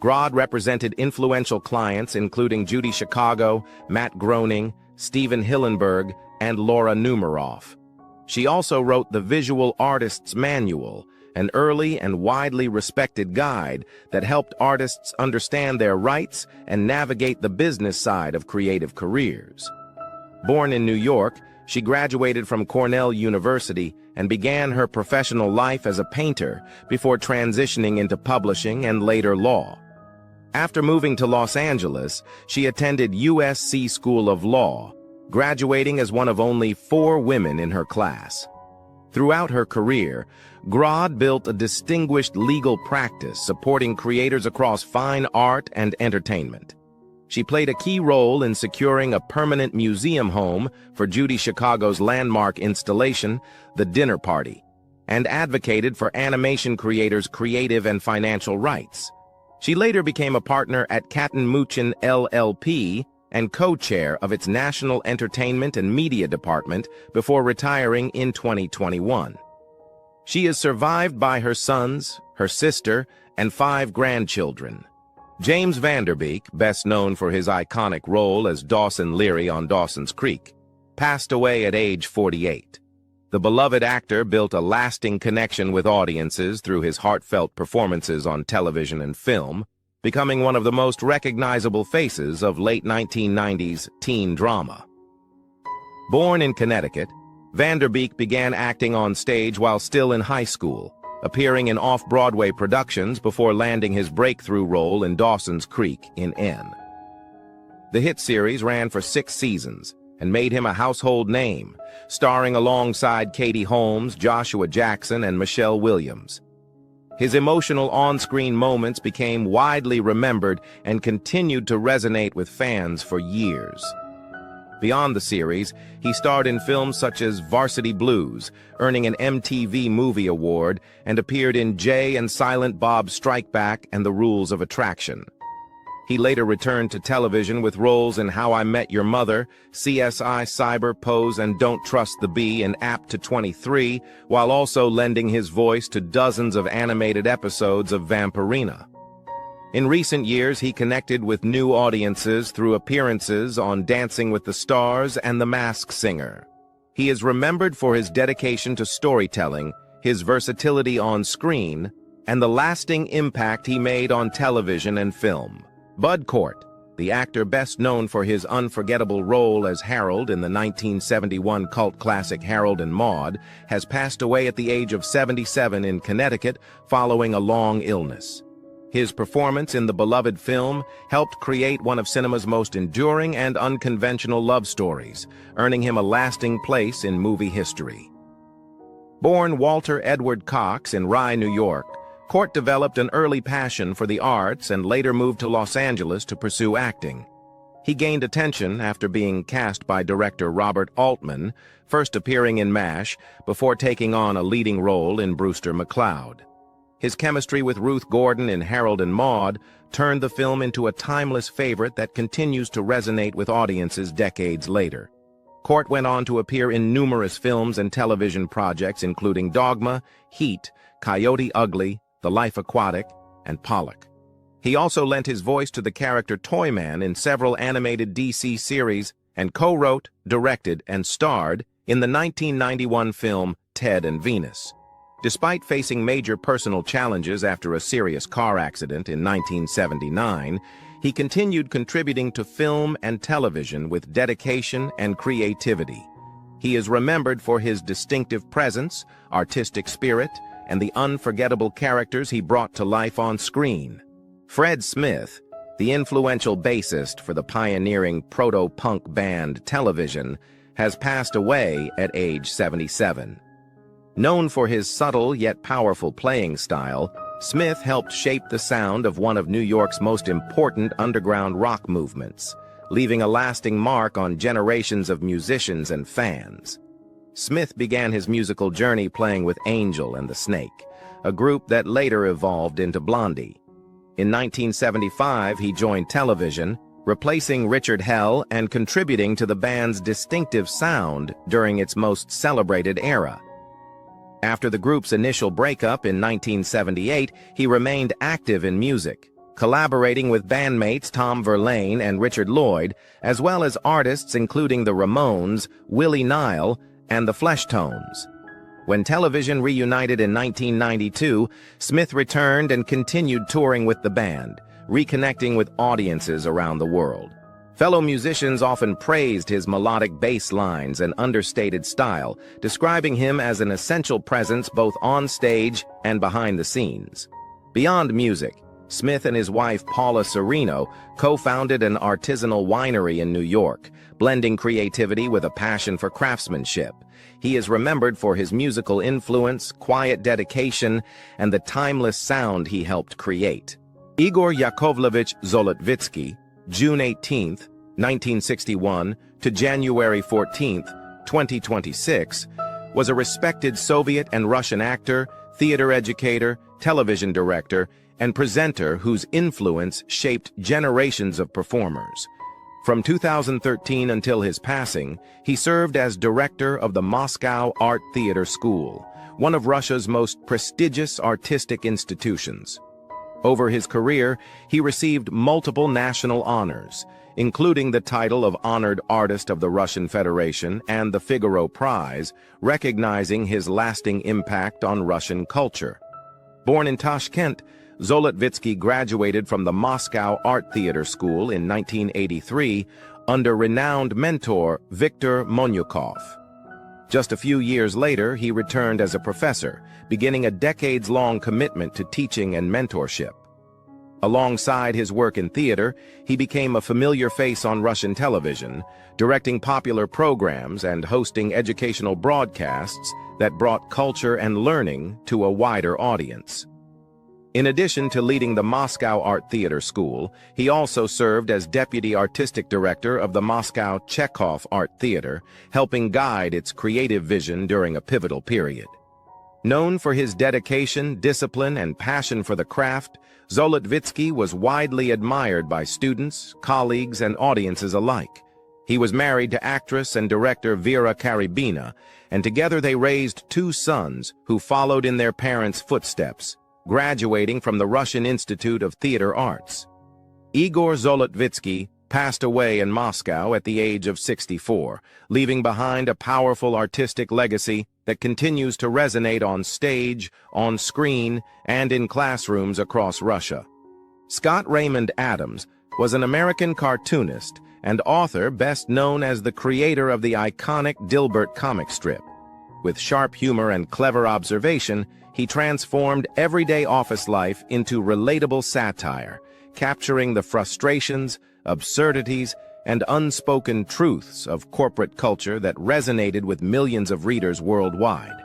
Grodd represented influential clients including Judy Chicago, Matt Groening, Stephen Hillenburg, and Laura Numeroff. She also wrote the Visual Artist's Manual, an early and widely respected guide that helped artists understand their rights and navigate the business side of creative careers. Born in New York, she graduated from Cornell University and began her professional life as a painter before transitioning into publishing and later law. After moving to Los Angeles, she attended USC School of Law, graduating as one of only 4 women in her class. Throughout her career, Grodd built a distinguished legal practice supporting creators across fine art and entertainment. She played a key role in securing a permanent museum home for Judy Chicago's landmark installation, The Dinner Party, and advocated for animation creators' creative and financial rights. She later became a partner at Catton Muchin LLP and co-chair of its National Entertainment and Media Department before retiring in 2021. She is survived by her sons, her sister, and 5 grandchildren. James Vanderbeek, best known for his iconic role as Dawson Leary on Dawson's Creek, passed away at age 48. The beloved actor built a lasting connection with audiences through his heartfelt performances on television and film, becoming one of the most recognizable faces of late 1990s teen drama. Born in Connecticut, Vanderbeek began acting on stage while still in high school, appearing in off-Broadway productions before landing his breakthrough role in Dawson's Creek in N. The hit series ran for 6 seasons and made him a household name, starring alongside Katie Holmes, Joshua Jackson, and Michelle Williams. His emotional on-screen moments became widely remembered and continued to resonate with fans for years. Beyond the series, he starred in films such as Varsity Blues, earning an MTV Movie Award, and appeared in Jay and Silent Bob Strike Back and The Rules of Attraction. He later returned to television with roles in How I Met Your Mother, CSI Cyber, Pose, and Don't Trust the Bee, and Apt to 23, while also lending his voice to dozens of animated episodes of Vampirina. In recent years, he connected with new audiences through appearances on Dancing with the Stars and The Masked Singer. He is remembered for his dedication to storytelling, his versatility on screen, and the lasting impact he made on television and film. Bud Cort, the actor best known for his unforgettable role as Harold in the 1971 cult classic Harold and Maude, has passed away at the age of 77 in Connecticut following a long illness. His performance in the beloved film helped create one of cinema's most enduring and unconventional love stories, earning him a lasting place in movie history. Born Walter Edward Cox in Rye, New York, Cort developed an early passion for the arts and later moved to Los Angeles to pursue acting. He gained attention after being cast by director Robert Altman, first appearing in MASH before taking on a leading role in Brewster McCloud. His chemistry with Ruth Gordon in Harold and Maude turned the film into a timeless favorite that continues to resonate with audiences decades later. Cort went on to appear in numerous films and television projects including Dogma, Heat, Coyote Ugly, The Life Aquatic, and Pollock. He also lent his voice to the character Toyman in several animated DC series and co-wrote, directed, and starred in the 1991 film Ted and Venus. Despite facing major personal challenges after a serious car accident in 1979, he continued contributing to film and television with dedication and creativity. He is remembered for his distinctive presence, artistic spirit, and the unforgettable characters he brought to life on screen. Fred Smith, the influential bassist for the pioneering proto-punk band Television, has passed away at age 77. Known for his subtle yet powerful playing style, Smith helped shape the sound of one of New York's most important underground rock movements, leaving a lasting mark on generations of musicians and fans. Smith began his musical journey playing with Angel and the Snake, a group that later evolved into Blondie. In 1975, he joined Television, replacing Richard Hell and contributing to the band's distinctive sound during its most celebrated era. After the group's initial breakup in 1978, he remained active in music, collaborating with bandmates Tom Verlaine and Richard Lloyd, as well as artists including the Ramones, Willie Nile, and the Fleshtones. When Television reunited in 1992, Smith returned and continued touring with the band, reconnecting with audiences around the world. Fellow musicians often praised his melodic bass lines and understated style, describing him as an essential presence both on stage and behind the scenes. Beyond music, Smith and his wife Paula Serino co-founded an artisanal winery in New York, blending creativity with a passion for craftsmanship. He is remembered for his musical influence, quiet dedication, and the timeless sound he helped create. Igor Yakovlevich Zolotvitsky, June 18, 1961 to January 14, 2026, was a respected Soviet and Russian actor, theater educator, television director, and presenter whose influence shaped generations of performers. From 2013 until his passing, he served as director of the Moscow Art Theater School, one of Russia's most prestigious artistic institutions. Over his career, he received multiple national honors, including the title of Honored Artist of the Russian Federation and the Figaro Prize, recognizing his lasting impact on Russian culture. Born in Tashkent, Zolotvitsky graduated from the Moscow Art Theater School in 1983 under renowned mentor Viktor Monyukov. Just a few years later, he returned as a professor, beginning a decades-long commitment to teaching and mentorship. Alongside his work in theater, he became a familiar face on Russian television, directing popular programs and hosting educational broadcasts that brought culture and learning to a wider audience. In addition to leading the Moscow Art Theater School, he also served as deputy artistic director of the Moscow Chekhov Art Theater, helping guide its creative vision during a pivotal period. Known for his dedication, discipline, and passion for the craft, Zolotvitsky was widely admired by students, colleagues, and audiences alike. He was married to actress and director Vera Karybina, and together they raised two sons who followed in their parents' footsteps, graduating from the Russian Institute of Theater Arts. Igor Zolotvitsky passed away in Moscow at the age of 64, leaving behind a powerful artistic legacy that continues to resonate on stage, on screen, and in classrooms across Russia. Scott Raymond Adams was an American cartoonist and author best known as the creator of the iconic Dilbert comic strip. With sharp humor and clever observation, he transformed everyday office life into relatable satire, capturing the frustrations, absurdities, and unspoken truths of corporate culture that resonated with millions of readers worldwide.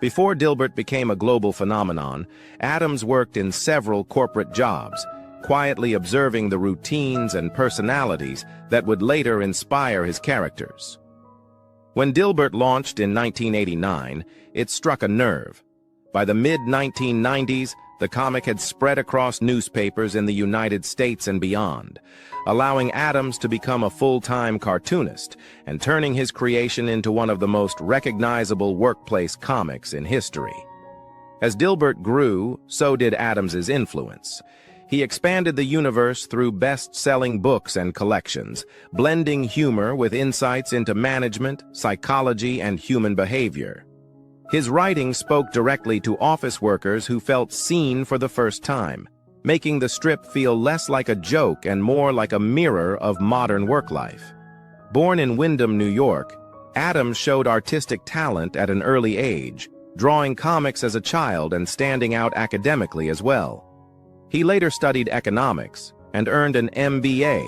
Before Dilbert became a global phenomenon, Adams worked in several corporate jobs, quietly observing the routines and personalities that would later inspire his characters. When Dilbert launched in 1989, it struck a nerve. By the mid-1990s, the comic had spread across newspapers in the United States and beyond, allowing Adams to become a full-time cartoonist and turning his creation into one of the most recognizable workplace comics in history. As Dilbert grew, so did Adams's influence. He expanded the universe through best-selling books and collections, blending humor with insights into management, psychology, and human behavior. His writing spoke directly to office workers who felt seen for the first time, making the strip feel less like a joke and more like a mirror of modern work life. Born in Windham, New York, Adams showed artistic talent at an early age, drawing comics as a child and standing out academically as well. He later studied economics and earned an MBA,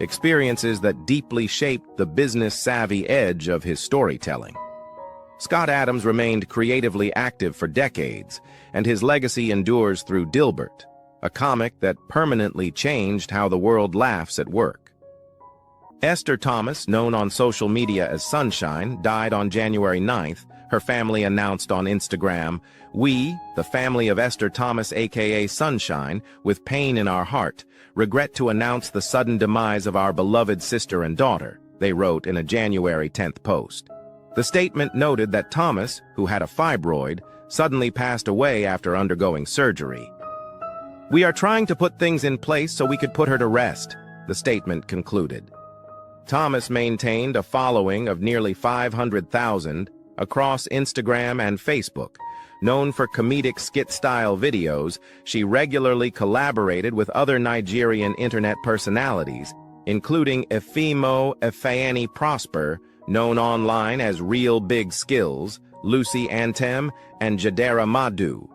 experiences that deeply shaped the business-savvy edge of his storytelling. Scott Adams remained creatively active for decades, and his legacy endures through Dilbert, a comic that permanently changed how the world laughs at work. Esther Thomas, known on social media as Sunshine, died on January 9th. Her family announced on Instagram, "We, the family of Esther Thomas aka Sunshine, with pain in our heart, regret to announce the sudden demise of our beloved sister and daughter," they wrote in a January 10th post. The statement noted that Thomas, who had a fibroid, suddenly passed away after undergoing surgery. "We are trying to put things in place so we could put her to rest," the statement concluded. Thomas maintained a following of nearly 500,000 across Instagram and Facebook. Known for comedic skit-style videos, she regularly collaborated with other Nigerian internet personalities, including Efimo Efeani Prosper, known online as Real Big Skills, Lucy Antem, and Jadera Madu.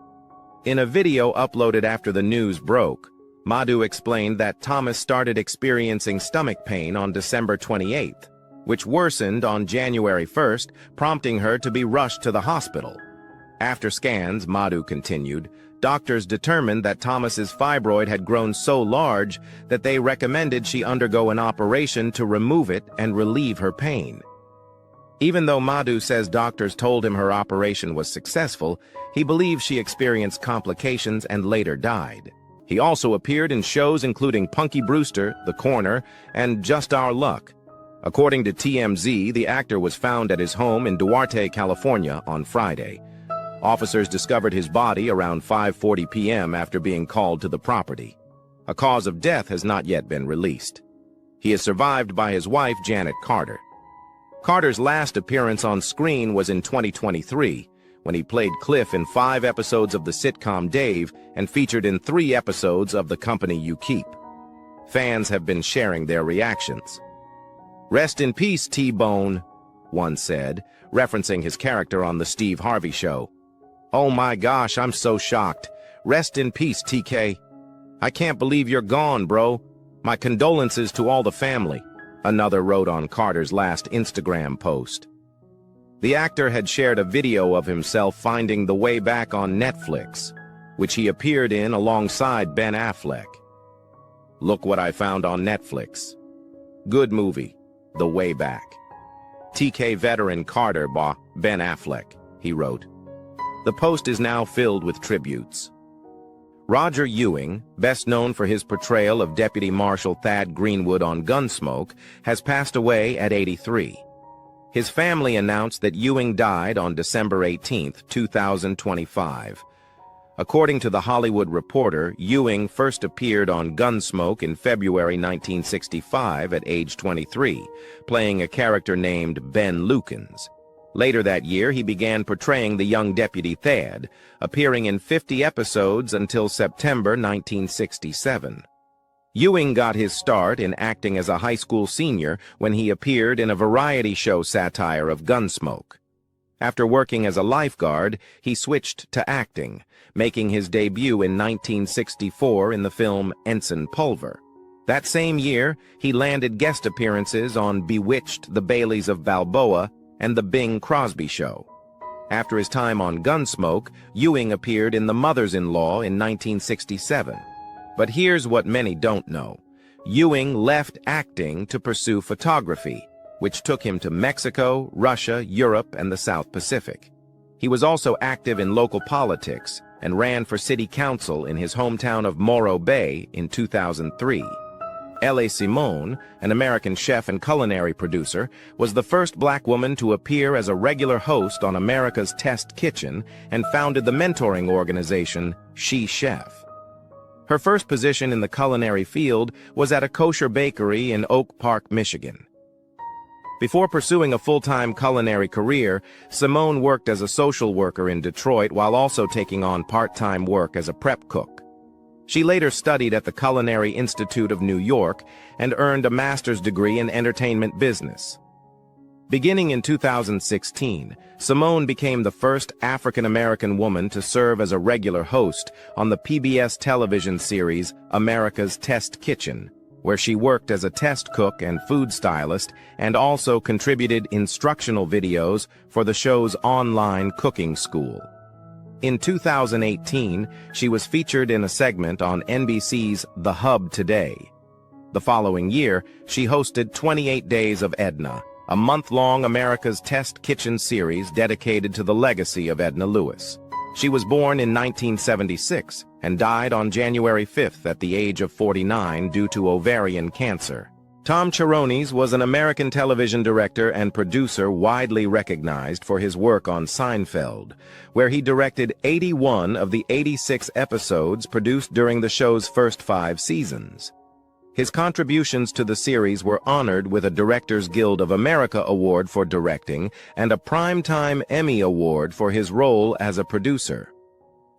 In a video uploaded after the news broke, Madu explained that Thomas started experiencing stomach pain on December 28th, which worsened on January 1st, prompting her to be rushed to the hospital. After scans, Madu continued, doctors determined that Thomas's fibroid had grown so large that they recommended she undergo an operation to remove it and relieve her pain. Even though Madhu says doctors told him her operation was successful, he believes she experienced complications and later died. He also appeared in shows including Punky Brewster, The Corner, and Just Our Luck. According to TMZ, the actor was found at his home in Duarte, California on Friday. Officers discovered his body around 5:40 p.m. after being called to the property. A cause of death has not yet been released. He is survived by his wife, Janet Carter. Carter's last appearance on screen was in 2023, when he played Cliff in 5 episodes of the sitcom Dave and featured in 3 episodes of The Company You Keep. Fans have been sharing their reactions. "Rest in peace, T-Bone," one said, referencing his character on The Steve Harvey Show. "Oh my gosh, I'm so shocked. Rest in peace, TK. I can't believe you're gone, bro. My condolences to all the family," another wrote on Carter's last Instagram post. The actor had shared a video of himself finding the way back on Netflix, which he appeared in alongside Ben Affleck. "Look what I found on Netflix. Good movie, The Way Back. TK veteran Carter by Ben Affleck," he wrote. The post is now filled with tributes. Roger Ewing, best known for his portrayal of Deputy Marshal Thad Greenwood on Gunsmoke, has passed away at 83. His family announced that Ewing died on December 18, 2025. According to The Hollywood Reporter, Ewing first appeared on Gunsmoke in February 1965 at age 23, playing a character named Ben Lukens. Later that year, he began portraying the young Deputy Thad, appearing in 50 episodes until September 1967. Ewing got his start in acting as a high school senior when he appeared in a variety show satire of Gunsmoke. After working as a lifeguard, he switched to acting, making his debut in 1964 in the film Ensign Pulver. That same year, he landed guest appearances on Bewitched, The Baileys of Balboa, and The Bing Crosby Show. After his time on Gunsmoke, Ewing appeared in The Mothers-in-Law in 1967. But here's what many don't know. Ewing left acting to pursue photography, which took him to Mexico, Russia, Europe, and the South Pacific. He was also active in local politics and ran for city council in his hometown of Morro Bay in 2003. L.A. Simone, an American chef and culinary producer, was the first black woman to appear as a regular host on America's Test Kitchen and founded the mentoring organization She Chef. Her first position in the culinary field was at a kosher bakery in Oak Park, Michigan. Before pursuing a full-time culinary career, Simone worked as a social worker in Detroit while also taking on part-time work as a prep cook. She later studied at the Culinary Institute of New York and earned a master's degree in entertainment business. Beginning in 2016, Simone became the first African-American woman to serve as a regular host on the PBS television series America's Test Kitchen, where she worked as a test cook and food stylist and also contributed instructional videos for the show's online cooking school. In 2018, she was featured in a segment on NBC's The Hub Today. The following year, she hosted 28 Days of Edna, a month-long America's Test Kitchen series dedicated to the legacy of Edna Lewis. She was born in 1976 and died on January 5th at the age of 49 due to ovarian cancer. Tom Cherones was an American television director and producer widely recognized for his work on Seinfeld, where he directed 81 of the 86 episodes produced during the show's first 5 seasons. His contributions to the series were honored with a Directors Guild of America Award for directing and a Primetime Emmy Award for his role as a producer.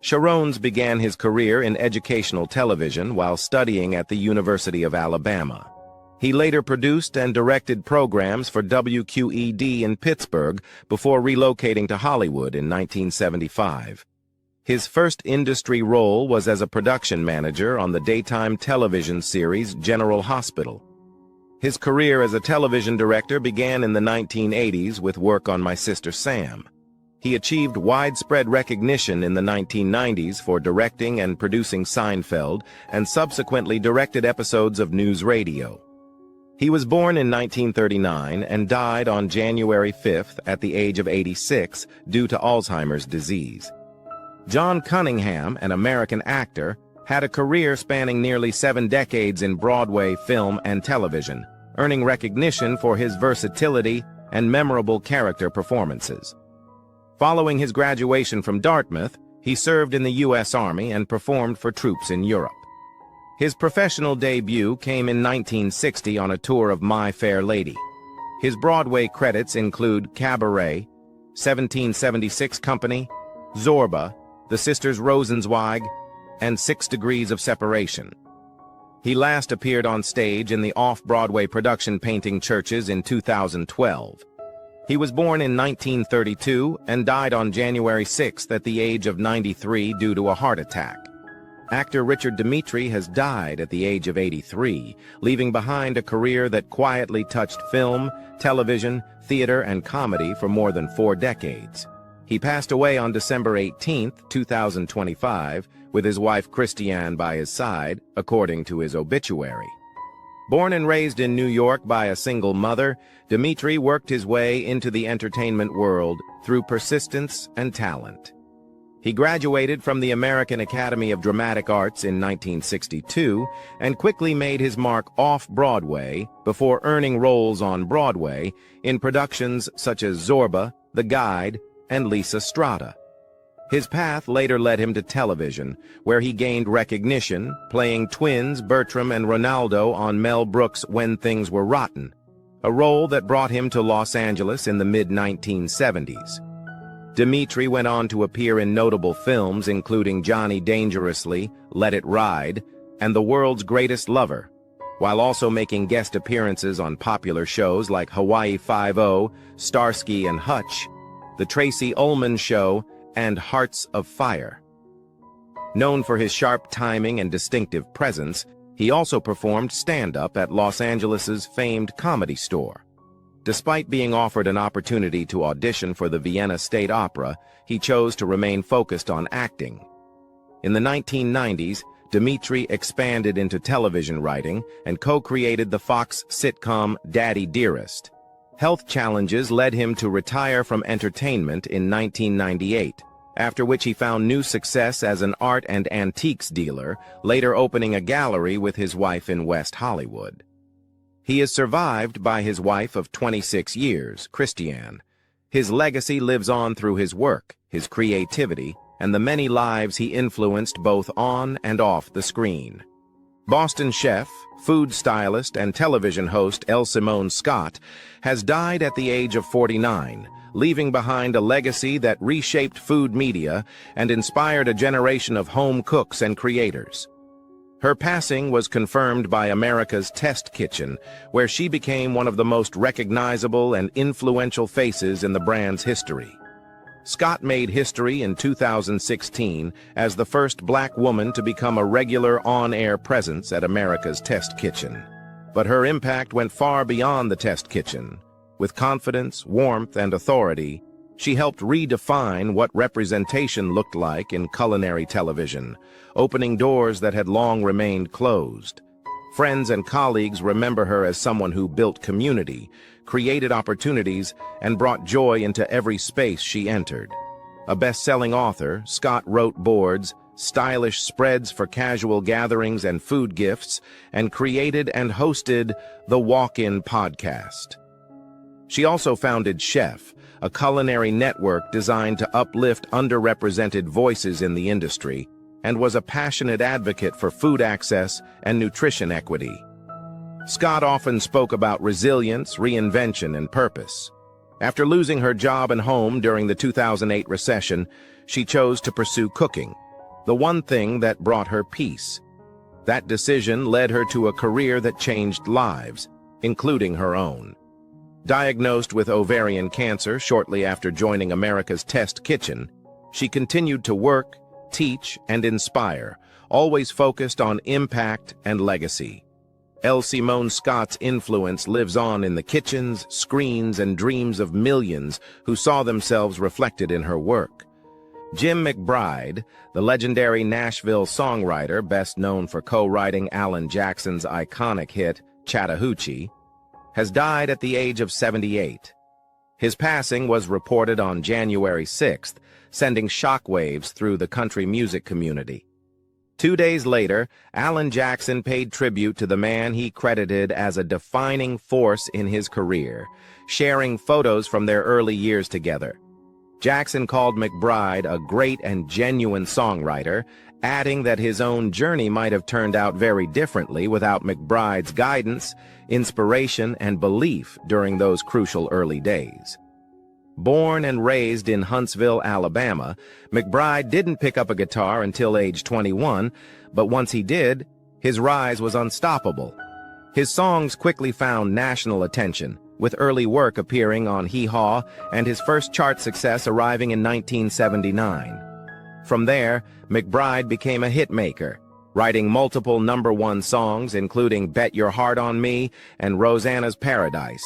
Cherones began his career in educational television while studying at the University of Alabama. He later produced and directed programs for WQED in Pittsburgh before relocating to Hollywood in 1975. His first industry role was as a production manager on the daytime television series General Hospital. His career as a television director began in the 1980s with work on My Sister Sam. He achieved widespread recognition in the 1990s for directing and producing Seinfeld and subsequently directed episodes of News Radio. He was born in 1939 and died on January 5th at the age of 86 due to Alzheimer's disease. John Cunningham, an American actor, had a career spanning nearly 7 decades in Broadway, film, and television, earning recognition for his versatility and memorable character performances. Following his graduation from Dartmouth, he served in the U.S. Army and performed for troops in Europe. His professional debut came in 1960 on a tour of My Fair Lady. His Broadway credits include Cabaret, 1776 Company, Zorba, The Sisters Rosenzweig, and 6 Degrees of Separation. He last appeared on stage in the off-Broadway production Painting Churches in 2012. He was born in 1932 and died on January 6th at the age of 93 due to a heart attack. Actor Richard Dimitri has died at the age of 83, leaving behind a career that quietly touched film, television, theater, and comedy for more than 4 decades. He passed away on December 18, 2025, with his wife Christiane by his side, according to his obituary. Born and raised in New York by a single mother, Dimitri worked his way into the entertainment world through persistence and talent. He graduated from the American Academy of Dramatic Arts in 1962 and quickly made his mark off-Broadway before earning roles on Broadway in productions such as Zorba, The Guide, and Lisa Strata. His path later led him to television, where he gained recognition, playing twins Bertram and Ronaldo on Mel Brooks' When Things Were Rotten, a role that brought him to Los Angeles in the mid-1970s. Dimitri went on to appear in notable films including Johnny Dangerously, Let It Ride, and The World's Greatest Lover, while also making guest appearances on popular shows like Hawaii Five-0, Starsky and Hutch, The Tracy Ullman Show, and Hearts of Fire. Known for his sharp timing and distinctive presence, he also performed stand-up at Los Angeles's famed Comedy Store. Despite being offered an opportunity to audition for the Vienna State Opera, he chose to remain focused on acting. In the 1990s, Dimitri expanded into television writing and co-created the Fox sitcom Daddy Dearest. Health challenges led him to retire from entertainment in 1998, after which he found new success as an art and antiques dealer, later opening a gallery with his wife in West Hollywood. He is survived by his wife of 26 years, Christiane. His legacy lives on through his work, his creativity, and the many lives he influenced both on and off the screen. Boston chef, food stylist, and television host Elle Simone Scott has died at the age of 49, leaving behind a legacy that reshaped food media and inspired a generation of home cooks and creators. Her passing was confirmed by America's Test Kitchen, where she became one of the most recognizable and influential faces in the brand's history. Scott made history in 2016 as the first Black woman to become a regular on-air presence at America's Test Kitchen. But her impact went far beyond the Test Kitchen. With confidence, warmth, and authority, she helped redefine what representation looked like in culinary television, opening doors that had long remained closed. Friends and colleagues remember her as someone who built community, created opportunities, and brought joy into every space she entered. A best-selling author, Scott wrote boards, stylish spreads for casual gatherings and food gifts, and created and hosted the Walk-In podcast. She also founded Chef, a culinary network designed to uplift underrepresented voices in the industry, and was a passionate advocate for food access and nutrition equity. Scott often spoke about resilience, reinvention, and purpose. After losing her job and home during the 2008 recession, she chose to pursue cooking, the one thing that brought her peace. That decision led her to a career that changed lives, including her own. Diagnosed with ovarian cancer shortly after joining America's Test Kitchen, she continued to work, teach, and inspire, always focused on impact and legacy. Elle Simone Scott's influence lives on in the kitchens, screens, and dreams of millions who saw themselves reflected in her work. Jim McBride, the legendary Nashville songwriter best known for co-writing Alan Jackson's iconic hit, Chattahoochee, has died at the age of 78. His passing was reported on January 6th, sending shockwaves through the country music community. 2 days later, Alan Jackson paid tribute to the man he credited as a defining force in his career, sharing photos from their early years together. Jackson called McBride a great and genuine songwriter, adding that his own journey might have turned out very differently without McBride's guidance, inspiration, and belief during those crucial early days. Born and raised in Huntsville, Alabama, McBride didn't pick up a guitar until age 21, but once he did, his rise was unstoppable. His songs quickly found national attention, with early work appearing on Hee Haw and his first chart success arriving in 1979. From there, McBride became a hitmaker, writing multiple #1 songs including Bet Your Heart on Me and Rosanna's Paradise.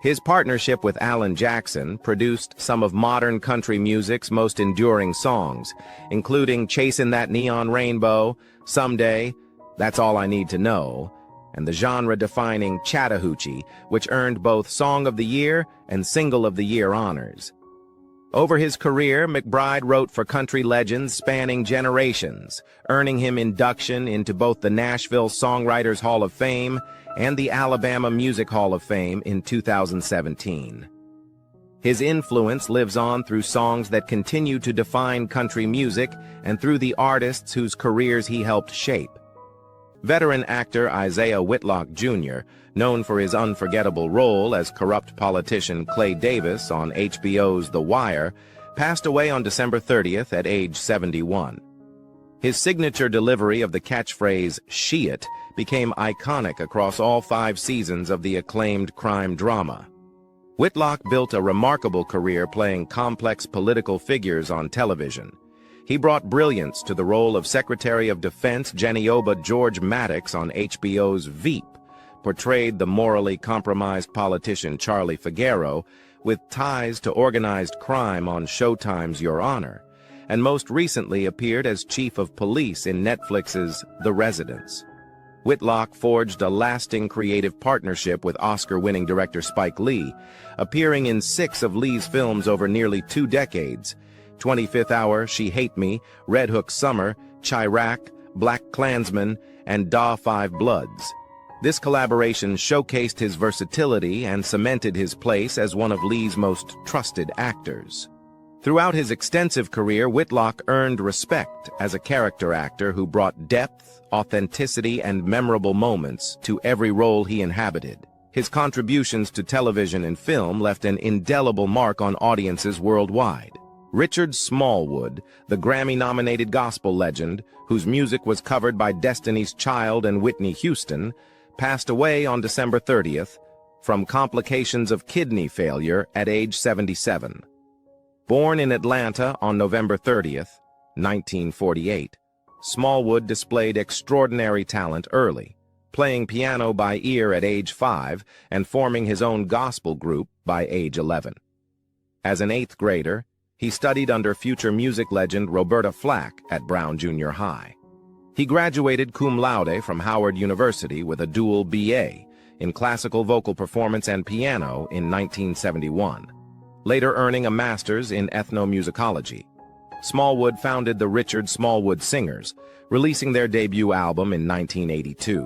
His partnership with Alan Jackson produced some of modern country music's most enduring songs, including Chasing That Neon Rainbow, Someday, That's All I Need to Know, and the genre-defining Chattahoochee, which earned both Song of the Year and Single of the Year honors. Over his career, McBride wrote for country legends spanning generations, earning him induction into both the Nashville Songwriters Hall of Fame and the Alabama Music Hall of Fame in 2017. His influence lives on through songs that continue to define country music and through the artists whose careers he helped shape. Veteran actor Isaiah Whitlock Jr., known for his unforgettable role as corrupt politician Clay Davis on HBO's The Wire, passed away on December 30th at age 71. His signature delivery of the catchphrase, "She It," became iconic across all 5 seasons of the acclaimed crime drama. Whitlock built a remarkable career playing complex political figures on television. He brought brilliance to the role of Secretary of Defense Genioba George Maddox on HBO's Veep, portrayed the morally compromised politician Charlie Figueroa with ties to organized crime on Showtime's Your Honor, and most recently appeared as Chief of Police in Netflix's The Residence. Whitlock forged a lasting creative partnership with Oscar-winning director Spike Lee, appearing in 6 of Lee's films over nearly 2 decades: 25th Hour, She Hate Me, Red Hook Summer, Chirac, Black Klansman, and Da 5 Bloods. This collaboration showcased his versatility and cemented his place as one of Lee's most trusted actors. Throughout his extensive career, Whitlock earned respect as a character actor who brought depth, authenticity, and memorable moments to every role he inhabited. His contributions to television and film left an indelible mark on audiences worldwide. Richard Smallwood, the Grammy-nominated gospel legend, whose music was covered by Destiny's Child and Whitney Houston, passed away on December 30th from complications of kidney failure at age 77. Born in Atlanta on November 30th, 1948, Smallwood displayed extraordinary talent early, playing piano by ear at age 5 and forming his own gospel group by age 11. As an 8th grader, he studied under future music legend Roberta Flack at Brown Junior High. He graduated cum laude from Howard University with a dual BA in classical vocal performance and piano in 1971, later earning a master's in ethnomusicology. Smallwood founded the Richard Smallwood Singers, releasing their debut album in 1982.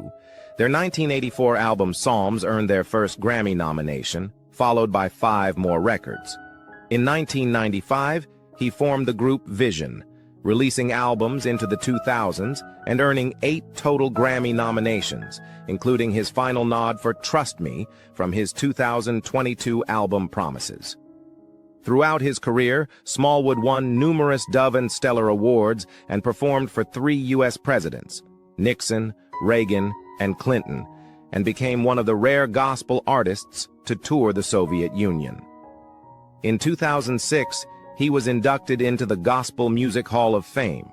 Their 1984 album Psalms earned their first Grammy nomination, followed by 5 more records. In 1995, he formed the group Vision, releasing albums into the 2000s and earning 8 total Grammy nominations, including his final nod for Trust Me from his 2022 album Promises. Throughout his career, Smallwood won numerous Dove and Stellar awards and performed for 3 U.S. presidents, Nixon, Reagan, and Clinton, and became one of the rare gospel artists to tour the Soviet Union. In 2006, he was inducted into the Gospel Music Hall of Fame.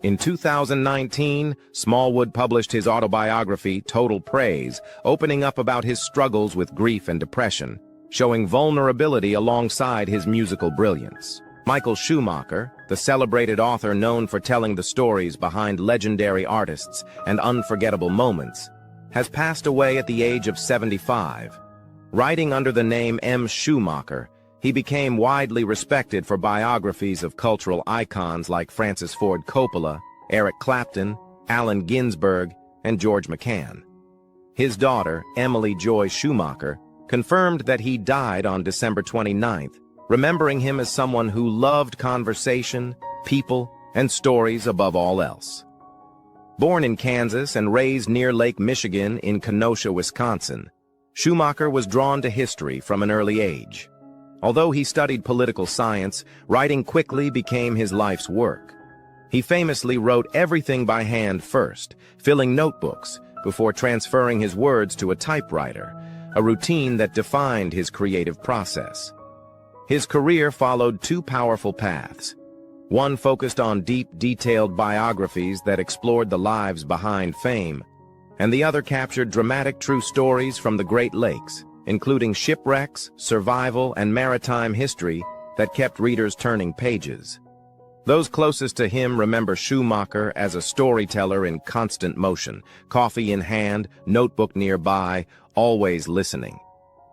In 2019, Smallwood published his autobiography, Total Praise, opening up about his struggles with grief and depression, showing vulnerability alongside his musical brilliance. Michael Schumacher, the celebrated author known for telling the stories behind legendary artists and unforgettable moments, has passed away at the age of 75. Writing under the name M. Schumacher, he became widely respected for biographies of cultural icons like Francis Ford Coppola, Eric Clapton, Allen Ginsberg, and George McCann. His daughter, Emily Joy Schumacher, confirmed that he died on December 29th, remembering him as someone who loved conversation, people, and stories above all else. Born in Kansas and raised near Lake Michigan in Kenosha, Wisconsin, Schumacher was drawn to history from an early age. Although he studied political science, writing quickly became his life's work. He famously wrote everything by hand first, filling notebooks before transferring his words to a typewriter, a routine that defined his creative process. His career followed two powerful paths. One focused on deep, detailed biographies that explored the lives behind fame, and the other captured dramatic true stories from the Great Lakes, including shipwrecks, survival, and maritime history that kept readers turning pages. Those closest to him remember Schumacher as a storyteller in constant motion, coffee in hand, notebook nearby, always listening.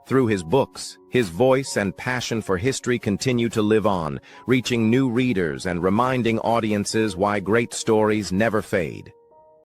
Through his books, his voice and passion for history continue to live on, reaching new readers and reminding audiences why great stories never fade.